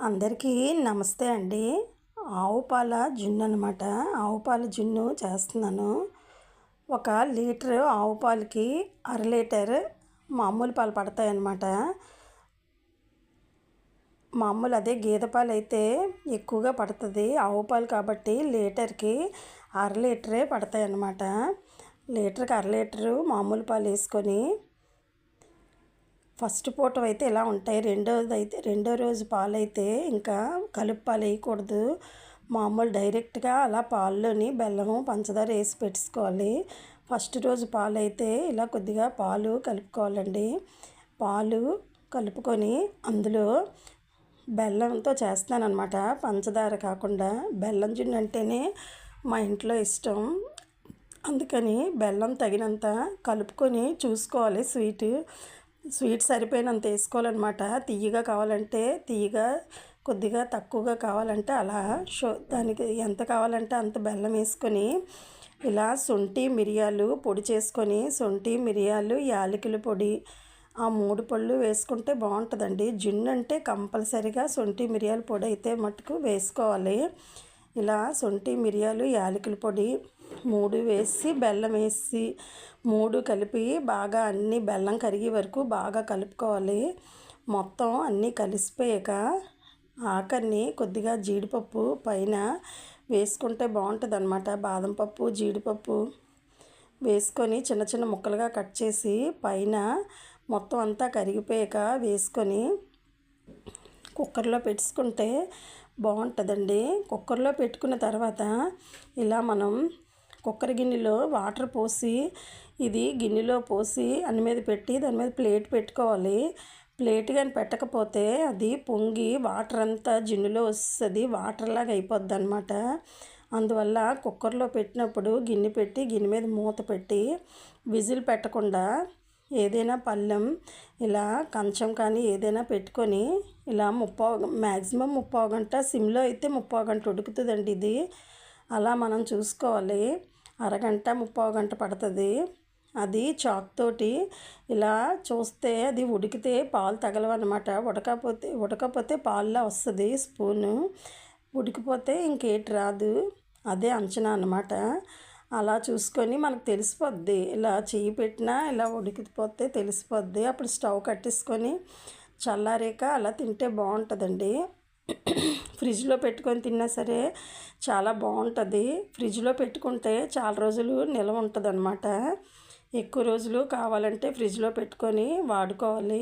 అందరికీ నమస్తే అండి. ఆవు పాల జున్ను అనమాట. ఆవు పాల జున్ను చేస్తున్నాను. 1 లీటర్ ఆవు పాలకి అర లీటర్ మామూలు పాలు పడతాయన్నమాట. మామూలు అదే గేదె పాలు అయితే ఎక్కువగా పడుతుంది. ఆవు పాలు కాబట్టి లీటర్కి అర లీటరే పడతాయన్నమాట. లీటర్కి అర లీటరు మామూలు పాలు వేసుకొని ఫస్ట్ పూట అయితే ఇలా ఉంటాయి. రెండో రోజు పాలైతే ఇంకా కలుపు పాలు వేయకూడదు. మామూలు డైరెక్ట్గా అలా పాల్లోని బెల్లము పంచదార వేసి పెట్టుకోవాలి. ఫస్ట్ రోజు పాలు అయితే ఇలా కొద్దిగా పాలు కలుపుకోవాలండి. పాలు కలుపుకొని అందులో బెల్లంతో చేస్తానన్నమాట. పంచదార కాకుండా బెల్లం జున్ను అంటేనే మా ఇంట్లో ఇష్టం. అందుకని బెల్లం తగినంత కలుపుకొని చూసుకోవాలి. స్వీట్ సరిపోయినంత వేసుకోవాలన్నమాట. తియ్యగా కావాలంటే తియ్యగా, కొద్దిగా తక్కువగా కావాలంటే అలా దానికి ఎంత కావాలంటే అంత బెల్లం వేసుకొని ఇలా శొంఠి మిరియాలు పొడి చేసుకొని, శొంఠి మిరియాలు యాలకుల పొడి ఆ 3 పళ్ళు వేసుకుంటే బాగుంటుందండి. జున్ను అంటే కంపల్సరిగా శొంఠి మిరియాల పొడి అయితే మటుకు వేసుకోవాలి. ఇలా శొంఠి మిరియాలు యాలకుల పొడి 3 వేసి బెల్లం వేసి 3 కలిపి బాగా అన్నీ బెల్లం కరిగే వరకు బాగా కలుపుకోవాలి. మొత్తం అన్నీ కలిసిపోయాక ఆఖరిని కొద్దిగా జీడిపప్పు పైన వేసుకుంటే బాగుంటుంది అన్నమాట. బాదం పప్పు జీడిపప్పు వేసుకొని చిన్న చిన్న ముక్కలుగా కట్ చేసి పైన మొత్తం అంతా కరిగిపోయాక వేసుకొని కుక్కర్లో పెట్టుకుంటే బాగుంటుందండి. కుక్కర్లో పెట్టుకున్న తర్వాత ఇలా మనం కుక్కర్ గిన్నెలో వాటర్ పోసి ఇది గిన్నెలో పోసి అన్ని మీద పెట్టి దాని మీద ప్లేట్ పెట్టుకోవాలి. ప్లేట్ కానీ పెట్టకపోతే అది పొంగి వాటర్ అంతా గిన్నెలో వస్తుంది, వాటర్లాగా అయిపోద్ది అనమాట. అందువల్ల కుక్కర్లో పెట్టినప్పుడు గిన్నె పెట్టి గిన్నె మీద మూత పెట్టి విజిల్ పెట్టకుండా ఏదైనా పళ్ళెం ఇలా కంచం కానీ ఏదైనా పెట్టుకొని ఇలా మ్యాక్సిమం 30 గంట, సిమ్లో అయితే 30 గంట ఉడుకుతుందండి. ఇది అలా మనం చూసుకోవాలి. అరగంట 30 గంట పడుతుంది. అది చాక్ తోటి ఇలా చూస్తే అది ఉడికితే పాలు తగలవన్నమాట. ఉడకపోతే పాలులా వస్తుంది స్పూను, ఉడికిపోతే ఇంకేటి రాదు. అదే అంచనా అన్నమాట. అలా చూసుకొని మనకు తెలిసిపోద్ది. ఇలా చెయ్యి పెట్టినా ఇలా ఉడికిపోతే తెలిసిపోద్ది. అప్పుడు స్టవ్ కట్టేసుకొని చల్లారాక అలా తింటే బాగుంటుందండి. ఫ్రిడ్జ్లో పెట్టుకొని తిన్నా సరే చాలా బాగుంటుంది. ఫ్రిడ్జ్లో పెట్టుకుంటే చాలా రోజులు నిల్వ ఉంటుంది అన్నమాట. ఎక్కువ రోజులు కావాలంటే ఫ్రిడ్జ్లో పెట్టుకొని వాడుకోవాలి.